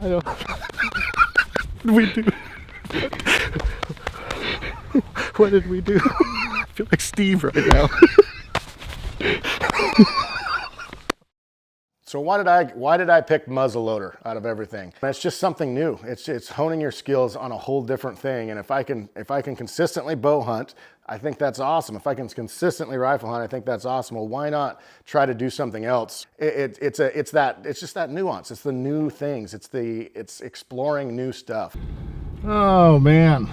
I don't. What did we do? What did we do? I feel like Steve right now. So why did I pick muzzleloader out of everything? It's just something new. It's honing your skills on a whole different thing. And if I can consistently bow hunt, I think that's awesome. If I can consistently rifle hunt, I think that's awesome. Well, why not try to do something else? It's just that nuance. It's the new things. It's exploring new stuff. Oh man.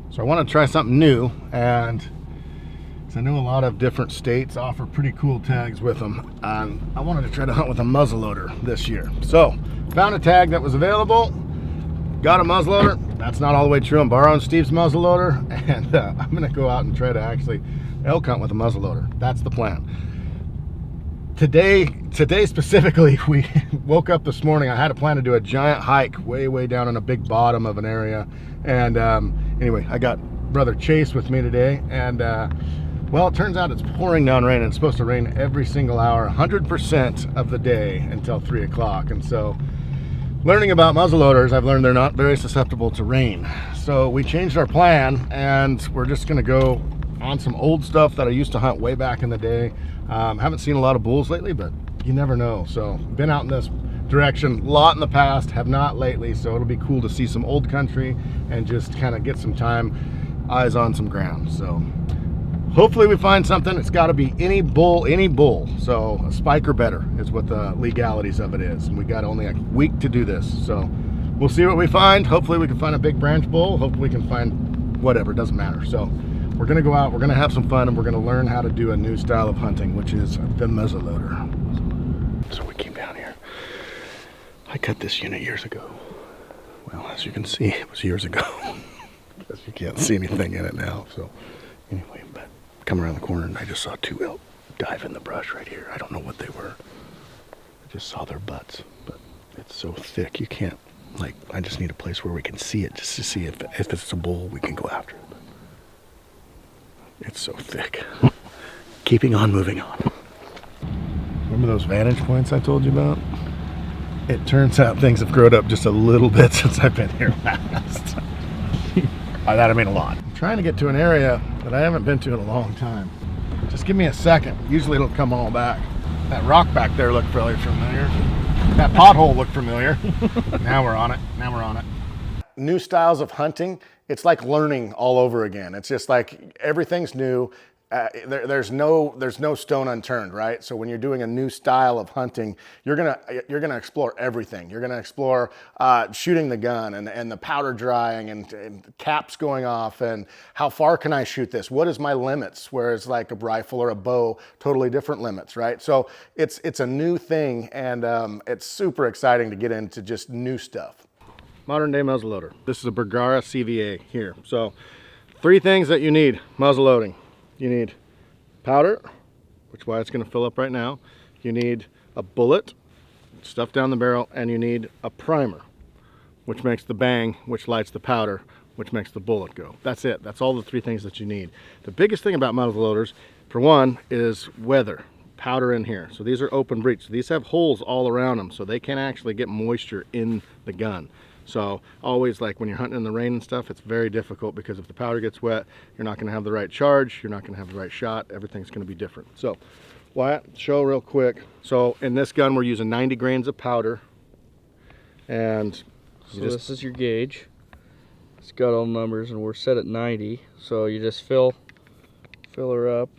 So I want to try something new, and I know a lot of different states offer pretty cool tags with them. I wanted to try to hunt with a muzzleloader this year. So found a tag that was available, got a muzzleloader. That's not all the way true. I'm borrowing Steve's muzzleloader, and I'm gonna go out and try to actually elk hunt with a muzzleloader. That's the plan. Today specifically, we woke up this morning. I had a plan to do a giant hike way down in a big bottom of an area. And anyway, I got brother Chase with me today, and well, it turns out it's pouring down rain, and it's supposed to rain every single hour, 100% of the day until 3 o'clock. And so, learning about muzzleloaders, I've learned they're not very susceptible to rain. So we changed our plan, and we're just gonna go on some old stuff that I used to hunt way back in the day. Haven't seen a lot of bulls lately, but you never know. So been out in this direction a lot in the past, have not lately. So it'll be cool to see some old country and just kind of get some time, eyes on some ground. So hopefully we find something. It's got to be any bull. So a spike or better is what the legalities of it is. And we got only a week to do this. So we'll see what we find. Hopefully we can find a big branch bull. Hopefully we can find whatever, doesn't matter. So we're gonna go out, we're gonna have some fun, and we're gonna learn how to do a new style of hunting, which is the muzzleloader. So we came down here. I cut this unit years ago. Well, as you can see, it was years ago. Because you can't see anything in it now. So anyway, but come around the corner and I just saw 2 elk dive in the brush right here. I don't know what they were. I just saw their butts, but it's so thick you can't, like, I just need a place where we can see it, just to see if it's a bull, we can go after it. It's so thick. Keeping on moving on. Remember those vantage points I told you about? It turns out things have grown up just a little bit since I've been here last. By that I mean a lot. I'm trying to get to an area that I haven't been to in a long time. Just give me a second. Usually it'll come all back. That rock back there looked really familiar. That pothole looked familiar. Now we're on it. New styles of hunting, it's like learning all over again. It's just like everything's new. There's no stone unturned, right? So when you're doing a new style of hunting, you're gonna explore everything. You're gonna explore shooting the gun and the powder drying and caps going off, and how far can I shoot this? What is my limits? Whereas like a rifle or a bow, totally different limits, right? So it's a new thing, and it's super exciting to get into just new stuff. Modern day muzzleloader. This is a Bergara CVA here. So 3 things that you need muzzle loading. You need powder, which is why it's going to fill up right now. You need a bullet, stuff down the barrel, and you need a primer, which makes the bang, which lights the powder, which makes the bullet go. That's it. That's all the 3 things that you need. The biggest thing about muzzleloaders, for one, is weather. Powder in here. So these are open breech. So these have holes all around them, so they can actually get moisture in the gun. So always, like when you're hunting in the rain and stuff, it's very difficult, because if the powder gets wet, you're not going to have the right charge, you're not going to have the right shot, everything's going to be different. So Wyatt, show real quick. So in this gun we're using 90 grains of powder, and so this is your gauge. It's got all numbers and we're set at 90, so you just fill her up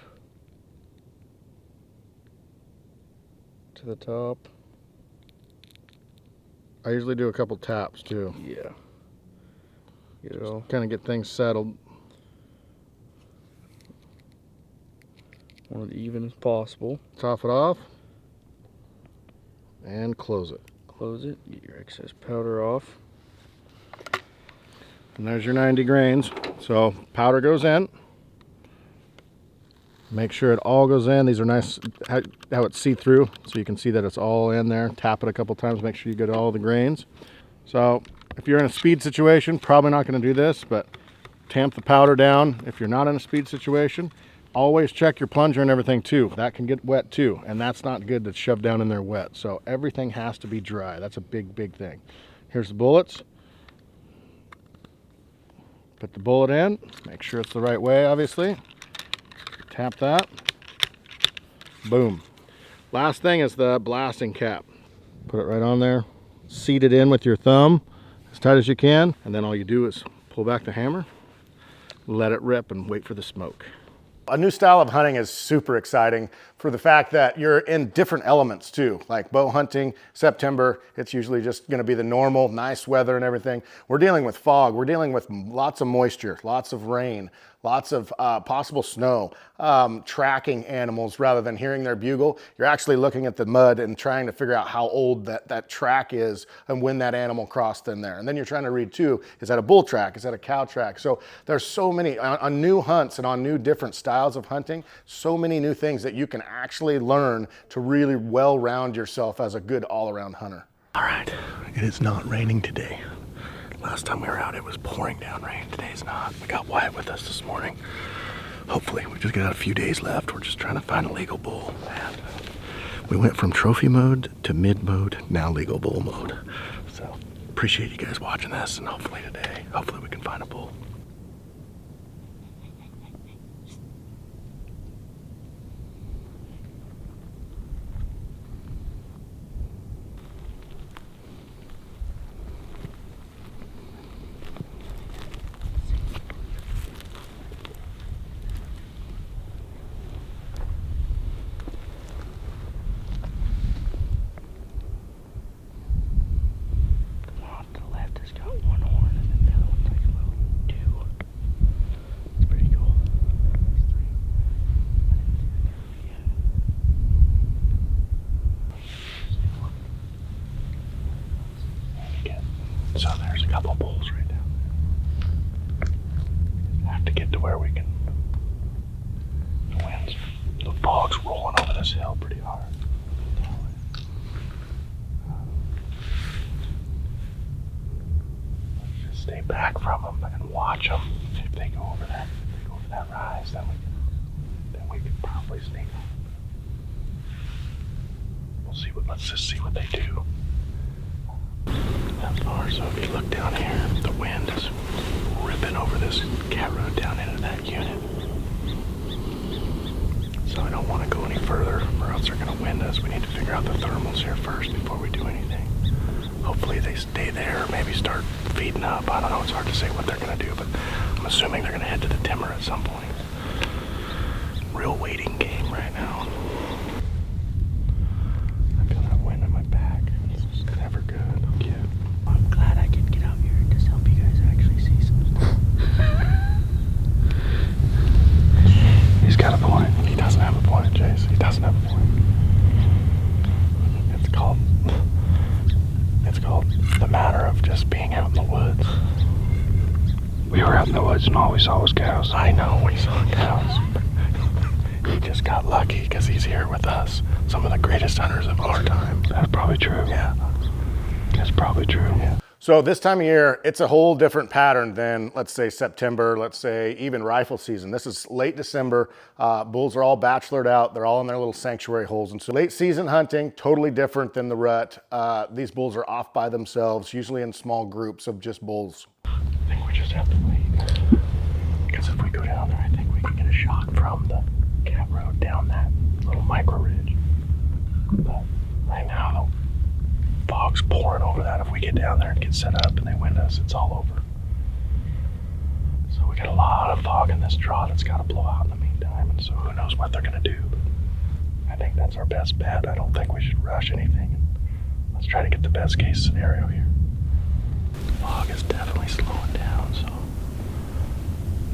to the top. I usually do a couple taps too. Yeah. Get it all. Kind of get things settled. Want it even as possible. Top it off. And close it. Close it. Get your excess powder off. And there's your 90 grains. So powder goes in. Make sure it all goes in. These are nice, how it's see-through, so you can see that it's all in there. Tap it a couple times, make sure you get all the grains. So if you're in a speed situation, probably not going to do this, but tamp the powder down. If you're not in a speed situation, Always check your plunger and everything too. That can get wet too, and that's not good to shove down in there wet. So everything has to be dry. That's a big, big thing. Here's the bullets. Put the bullet in. Make sure it's the right way, obviously. Tap that. Boom. Last thing is the blasting cap. Put it right on there. Seat it in with your thumb as tight as you can, and then all you do is pull back the hammer, let it rip, and wait for the smoke. A new style of hunting is super exciting for the fact that you're in different elements too. Like bow hunting, September, it's usually just gonna be the normal, nice weather and everything. We're dealing with fog, we're dealing with lots of moisture, lots of rain, lots of possible snow, tracking animals rather than hearing their bugle. You're actually looking at the mud and trying to figure out how old that track is and when that animal crossed in there. And then you're trying to read too, is that a bull track? Is that a cow track? So there's so many, on new hunts and on new different styles of hunting, so many new things that you can actually learn to really well round yourself as a good all-around hunter. All right, it is not raining today. Last time we were out, it was pouring down rain. Today's not. We got Wyatt with us this morning. Hopefully, we just got a few days left. We're just trying to find a legal bull. And we went from trophy mode to mid mode, now legal bull mode. So appreciate you guys watching this, and hopefully we can find a bull. So there's a couple bulls right down there. Have to get to where we can. The fog's rolling over this hill pretty hard. Let's just stay back from them and watch them. If they go over that, rise, then we can probably sneak them. We'll see let's just see what they do. That far, so if you look down here, the wind is ripping over this cat road down into that unit. So I don't want to go any further or else they're going to wind us. We need to figure out the thermals here first before we do anything. Hopefully they stay there, maybe start feeding up. I don't know, it's hard to say what they're going to do, but I'm assuming they're going to head to the timber at some point. Real waiting game right now. I feel that wind in my back. It's never good. Yeah. I'm glad I could get out here and just help you guys actually see some stuff. He's got a point. He doesn't have a point, Chase. He doesn't have a point. It's called the matter of just being out in the woods. We were out in the woods and all we saw was cows. I know, we saw cows. He just got lucky because he's here with us. Some of the greatest hunters of our time. That's probably true. Yeah. That's probably true. Yeah. So this time of year, it's a whole different pattern than, let's say, September, let's say even rifle season. This is late December. Bulls are all bachelored out. They're all in their little sanctuary holes. And so late season hunting, totally different than the rut. These bulls are off by themselves, usually in small groups of just bulls. I think we just have to wait. Because if we go down there, I think we can get a shot from the cat road down that little micro ridge. But right now, the fog's pouring over that. If we get down there and get set up and they wind us, it's all over. So we got a lot of fog in this draw that's got to blow out in the meantime. And so who knows what they're going to do. But I think that's our best bet. I don't think we should rush anything. Let's try to get the best case scenario here. The fog is definitely slowing down, so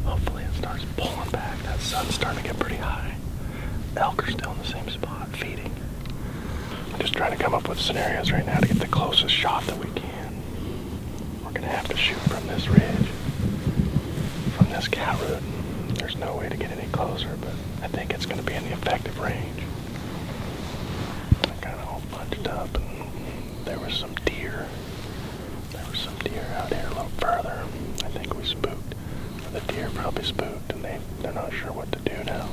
hopefully it starts pulling back. That sun's starting to get pretty high. Elk are still in the same spot, feeding. I'm just trying to come up with scenarios right now to get the closest shot that we can. We're gonna have to shoot from this ridge, from this cat road. There's no way to get any closer, but I think it's gonna be in the effective range. I got it all bunched up, and there was some deer. There were some deer out here a little further. I think we spooked. The deer probably spooked, and they're not sure what to do now.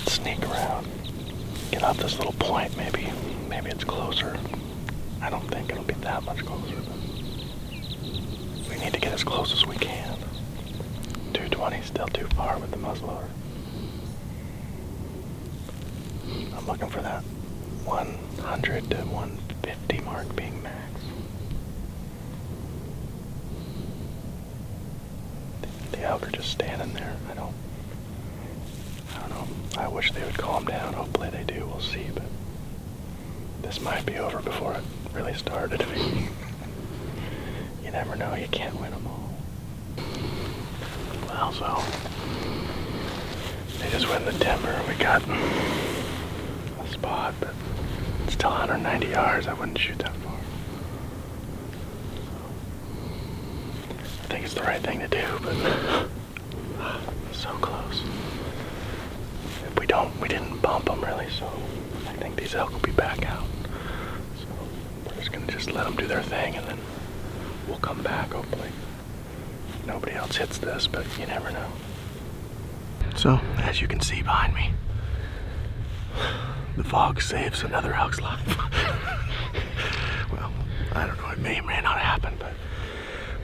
Let's sneak around. Get off this little point, maybe it's closer. I don't think it'll be that much closer, but we need to get as close as we can. 220 still too far with the muzzleloader. I'm looking for that 100 to 150 mark being max. The elk are just standing there. I don't know. I wish they would calm down. Hopefully they do. We'll see, but this might be over before it really started. You never know. You can't win them all. Well, so they just went in the timber. We got a spot, but it's still 190 yards. I wouldn't shoot that far. I think it's the right thing to do, but so close. If we didn't bump them really, so I think these elk will be back out. So we're just gonna let them do their thing, and then we'll come back, hopefully. Nobody else hits this, but you never know. So, as you can see behind me, the fog saves another elk's life. Well, I don't know, it may or may not happen, but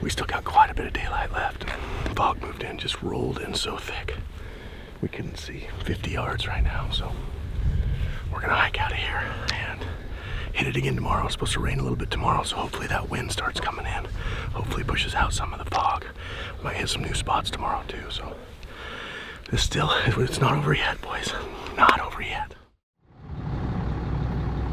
we still got quite a bit of daylight left. The fog moved in, just rolled in so thick. We couldn't see 50 yards right now, so we're gonna hike out of here and hit it again tomorrow. It's supposed to rain a little bit tomorrow, so hopefully that wind starts coming in. Hopefully it pushes out some of the fog. Might hit some new spots tomorrow too, so it's not over yet, boys. Not over yet.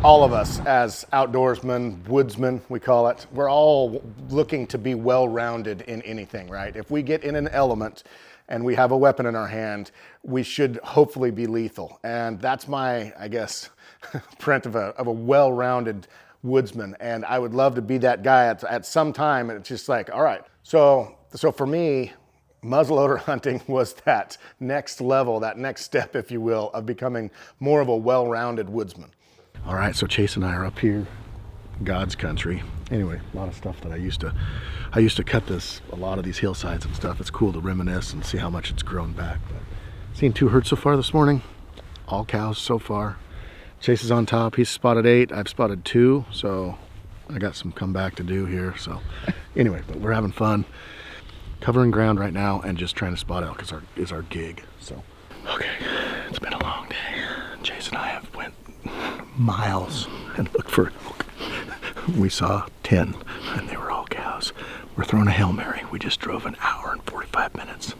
All of us as outdoorsmen, woodsmen, we call it, we're all looking to be well-rounded in anything, right? If we get in an element and we have a weapon in our hand, we should hopefully be lethal. And that's my, I guess, print of a well-rounded woodsman. And I would love to be that guy at some time. And it's just like, all right. So for me, muzzleloader hunting was that next level, that next step, if you will, of becoming more of a well-rounded woodsman. All right, so Chase and I are up here, God's country. Anyway, a lot of stuff that I used to cut a lot of these hillsides and stuff. It's cool to reminisce and see how much it's grown back. But seen 2 herds so far this morning, all cows so far. Chase is on top, he's spotted 8, I've spotted 2, so I got some comeback to do here. So anyway, but we're having fun. Covering ground right now and just trying to spot elk is our gig. So okay, it's been a long day. Chase and I have went miles and looked for elk. We saw 10 and they were all cows. We're throwing a Hail Mary. We just drove an hour and 45 minutes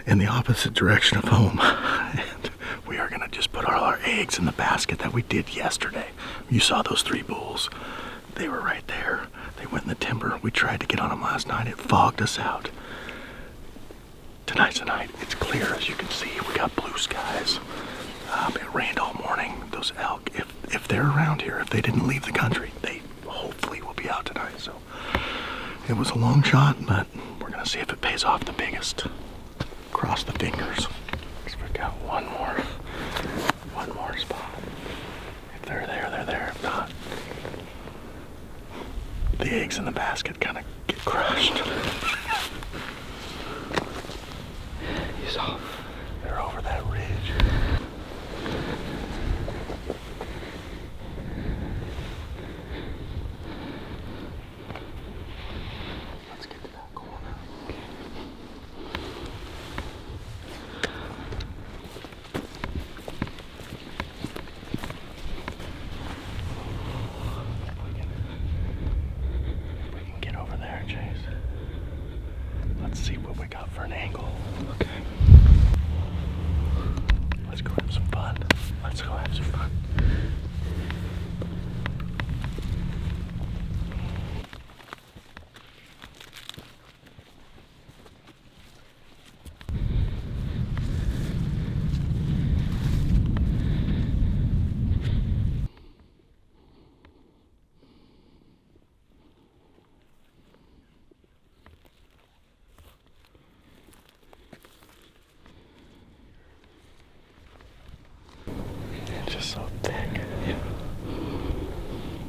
in the opposite direction of home, and we are gonna just put all our eggs in the basket that we did yesterday. You saw those 3 bulls. They were right there. They went in the timber. We tried to get on them last night. It fogged us out. Tonight's the night. It's clear, as you can see. We got blue skies. It rained all morning. Those elk, if they're around here, if they didn't leave the country, they hopefully will be out tonight. So it was a long shot, but we're gonna see if it pays off the biggest. Cross the fingers. Because we've got one more spot. If they're there, they're there. If not, the eggs in the basket kind of get crushed. You saw, they're over that ridge. Let's get to that corner. We can get over there, Chase. Let's see what we got for an angle. Okay. Let's go have some fun. Let's go have some fun. It's just so thick. Yeah.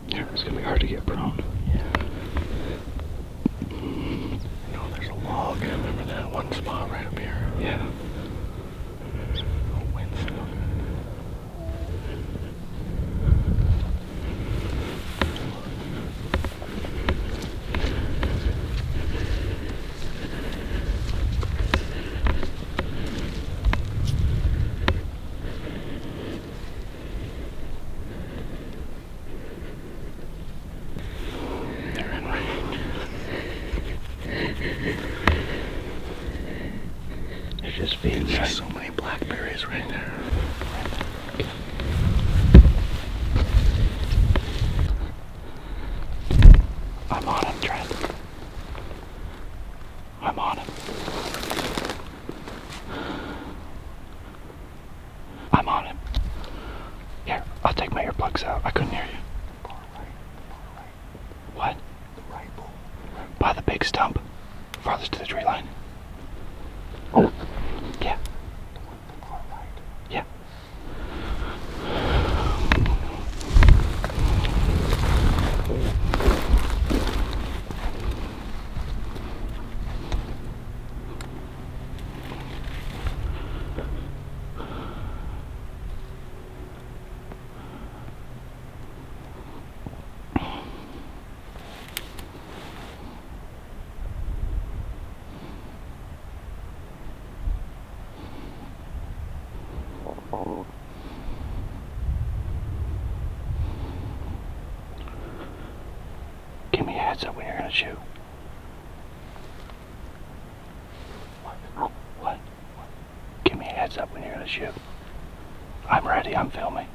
Yeah, it's gonna be hard to get prone. Yeah. You know, there's a log. Remember that one spot right up here? Yeah. Oh, wind's just feeding. There's so many blackberries right there. I'm on him, Trent. I'm on him. I'm on him. Here, I'll take my earplugs out. I couldn't hear you. Far right. What? The right pole. By the big stump. Farthest to the tree line. Yeah. The one far right. Yeah. Give me a heads up when you're gonna shoot. What? Give me a heads up when you're gonna shoot. I'm ready, I'm filming.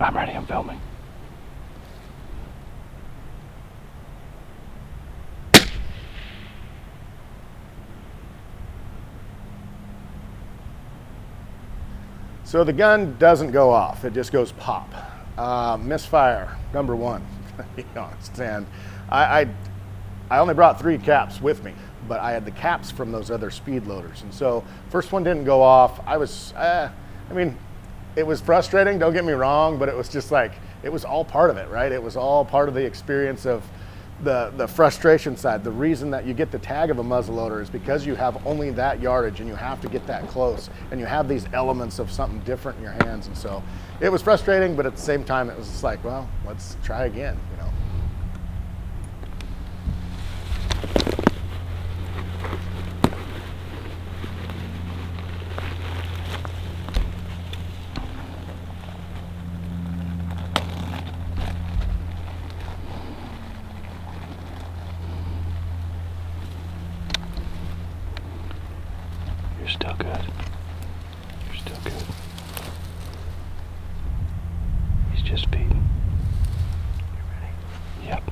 I'm ready, I'm filming. So the gun doesn't go off, it just goes pop. Misfire, number one, to be honest. And I only brought 3 caps with me, but I had the caps from those other speed loaders. And so first one didn't go off. I mean, it was frustrating, don't get me wrong, but it was just like, it was all part of it, right? It was all part of the experience of the frustration side. The reason that you get the tag of a muzzleloader is because you have only that yardage and you have to get that close and you have these elements of something different in your hands. And so it was frustrating, but at the same time, it was just like, well, let's try again, you know? You're still good. You're still good. He's just feeding. You ready? Yep.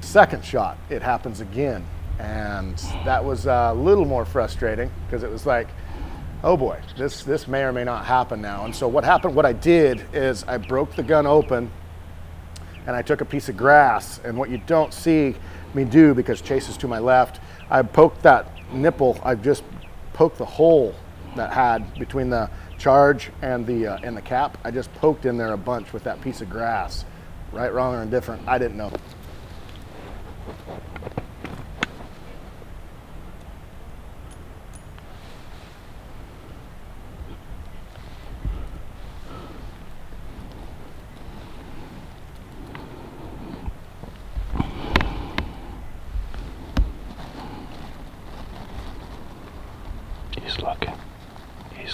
Second shot, it happens again. And that was a little more frustrating because it was like, oh boy, this may or may not happen now. And so what happened, what I did is I broke the gun open and I took a piece of grass, and what you don't see me do, because Chase is to my left, I poked that nipple, I just poked the hole that had between the charge and the cap. I just poked in there a bunch with that piece of grass. Right, wrong, or indifferent, I didn't know.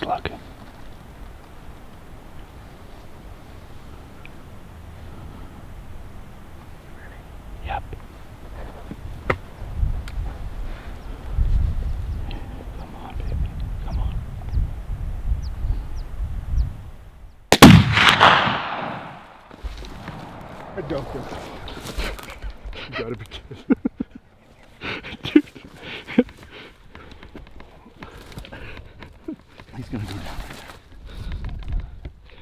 He's looking. Yep. Come on, baby. Come on. I dumped him. You gotta be kidding. Dude. He's gonna go down right there.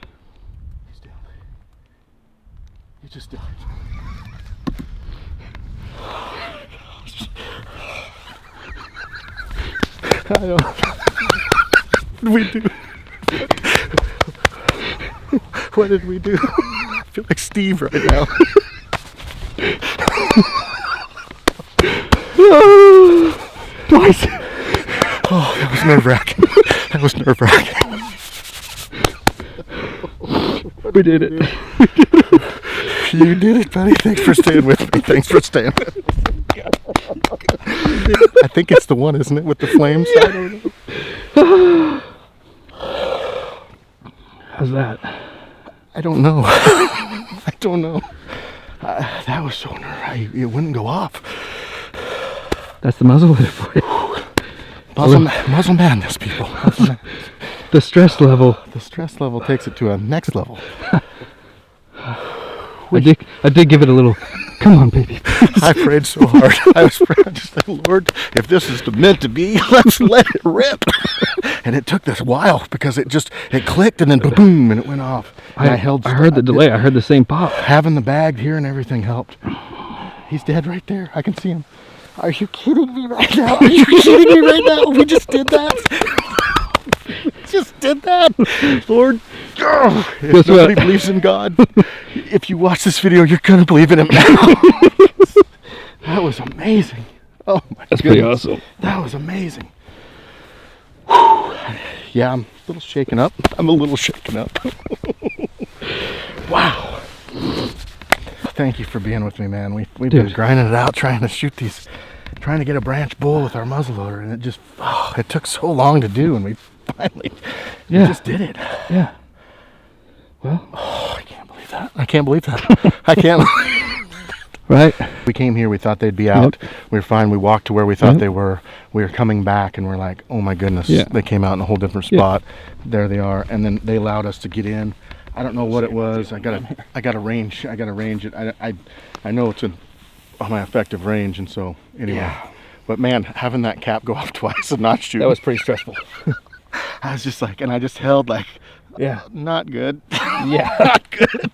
He's down. He just died. I don't. What did we do? What did we do? I feel like Steve right now. Twice. Oh, that was nerve-wracking. That was nerve-wracking. We did it. You did it, buddy. Thanks for staying with me. Thanks for staying with me. I think it's the one, isn't it, with the flames? Yeah. I don't know. How's that? I don't know. I don't know. That was so nerve-wracking. It wouldn't go off. That's the muzzleloader for you. Muzzle madness, people. Muzzle madness. The stress level. The stress level takes it to a next level. I did give it a little, come on, baby. I prayed so hard. I was praying, just like, Lord, if this is meant to be, let's let it rip. And it took this while because it clicked and then boom, and it went off. And I heard the delay. I heard the same pop. Having the bag here and everything helped. He's dead right there. I can see him. Are you kidding me right now? Are you kidding me right now? We just did that. Just did that. Lord, if nobody believes in God, if you watch this video, you're going to believe in him now. That was amazing. Oh my That's goodness. pretty awesome. That was amazing. Whew. Yeah, I'm a little shaken up. Wow. Thank you for being with me, man. We've been grinding it out, trying to get a branch bull with our muzzleloader, and it took so long to do, and we finally just did it. Yeah. Well, I can't believe that. I can't. Right. We came here, we thought they'd be out. Yep. We were fine. We walked to where we thought they were. We were coming back, and we're like, oh my goodness, they came out in a whole different spot. There they are, and then they allowed us to get in. I don't know what it was. I gotta range it. I know it's on my effective range, and so anyway. Yeah. But man, having that cap go off twice and not shoot. That was pretty stressful. I was just like, and I just held like, not good. Yeah. Not good.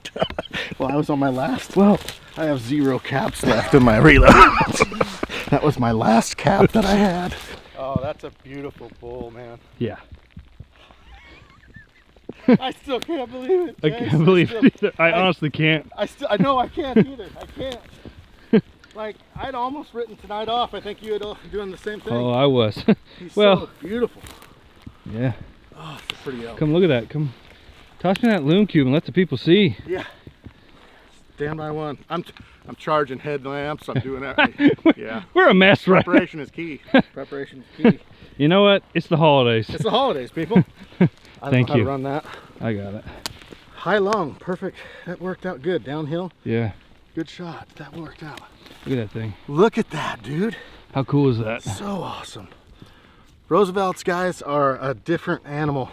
Well, I was on my last. Well, I have 0 caps left in my reload. That was my last cap that I had. Oh, that's a beautiful bull, man. Yeah. I still can't believe it. I can't believe it either. I honestly can't. I know I can't either. I can't. Like, I'd almost written tonight off. I think you had doing the same thing. Oh, I was. He's well, so beautiful. Yeah. Oh, it's a pretty elk. Come look at that. Come toss me that loom cube and let the people see. Yeah. Stand by one. I'm charging headlamps. I'm doing that. Yeah. We're a mess right now. Preparation is key. Preparation is key. You know what? It's the holidays. It's the holidays, people. I Thank know how you. to run that. I got it. High long, perfect. That worked out good. Downhill. Yeah. Good shot. That worked out. Look at that thing. Look at that, dude. How cool is that? So awesome. Roosevelt's guys are a different animal.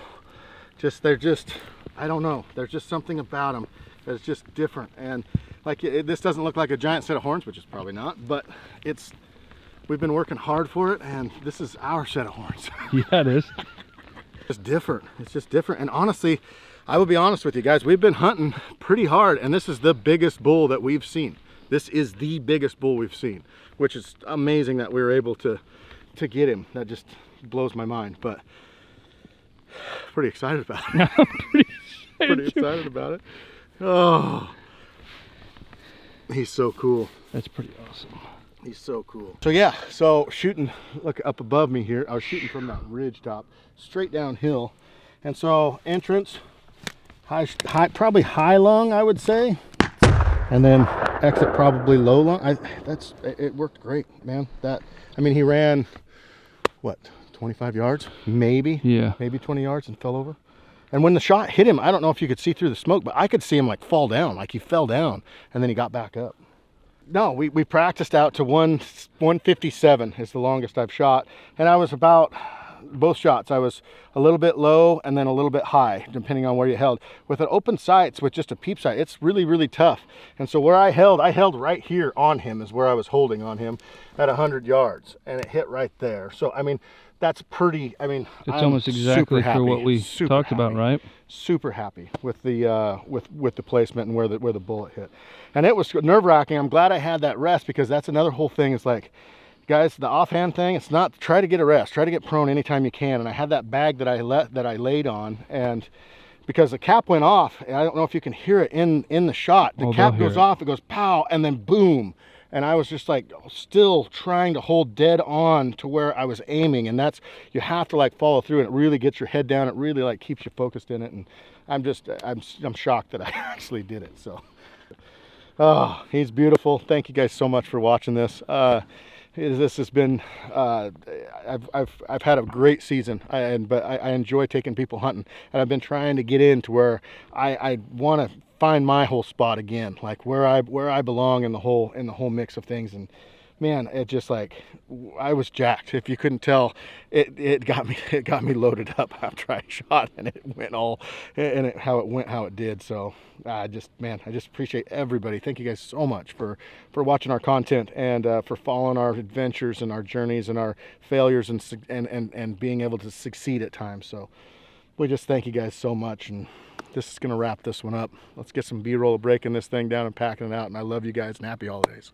They're just, I don't know. There's just something about them that's just different. And like this doesn't look like a giant set of horns, which is probably not, but we've been working hard for it, and this is our set of horns. Yeah, it is. It's different. It's just different. And honestly, I will be honest with you guys, we've been hunting pretty hard, and this is the biggest bull that we've seen. This is the biggest bull we've seen, which is amazing that we were able to get him. That just blows my mind, but pretty excited about it. I'm pretty excited about it. Oh, he's so cool. That's pretty awesome. He's so cool. So yeah, so shooting, look up above me here, I was shooting from that ridge top straight downhill, and so entrance high, probably high lung, I would say, and then exit probably low lung. It worked great, man. I mean, he ran what, 25 yards, maybe. Yeah. Maybe 20 yards, and fell over. And when the shot hit him, I don't know if you could see through the smoke, but I could see him like fall down, like he fell down, and then he got back up. No, we practiced out to 157 is the longest I've shot. And I was about, both shots, I was a little bit low and then a little bit high, depending on where you held. With an open sights, with just a peep sight, it's really, really tough. And so where I held right here on him is where I was holding on him at 100 yards. And it hit right there. So, I mean, that's pretty, I mean, It's almost exactly for what we talked about, right? Super happy with the with the placement and where the bullet hit. And it was nerve-wracking. I'm glad I had that rest, because that's another whole thing. Is like, guys, the offhand thing, it's not, try to get a rest, try to get prone anytime you can. And I had that bag that I laid on, and because the cap went off, and I don't know if you can hear it in the shot. The cap goes off, it goes pow, and then boom. And I was just like still trying to hold dead on to where I was aiming. And that's, you have to like follow through, and it really gets your head down. It really like keeps you focused in it. And I'm shocked that I actually did it. So, oh, he's beautiful. Thank you guys so much for watching this. This has been, I've had a great season, but I enjoy taking people hunting, and I've been trying to get into where I want to find my whole spot again, like where I belong in the whole mix of things. And man, it just like, I was jacked. If you couldn't tell, it got me loaded up after I shot, and it went all, and how it did. So I just appreciate everybody. Thank you guys so much for watching our content, and for following our adventures and our journeys and our failures, and being able to succeed at times. So we just thank you guys so much. And this is going to wrap this one up. Let's get some B-roll of breaking this thing down and packing it out. And I love you guys, and happy holidays.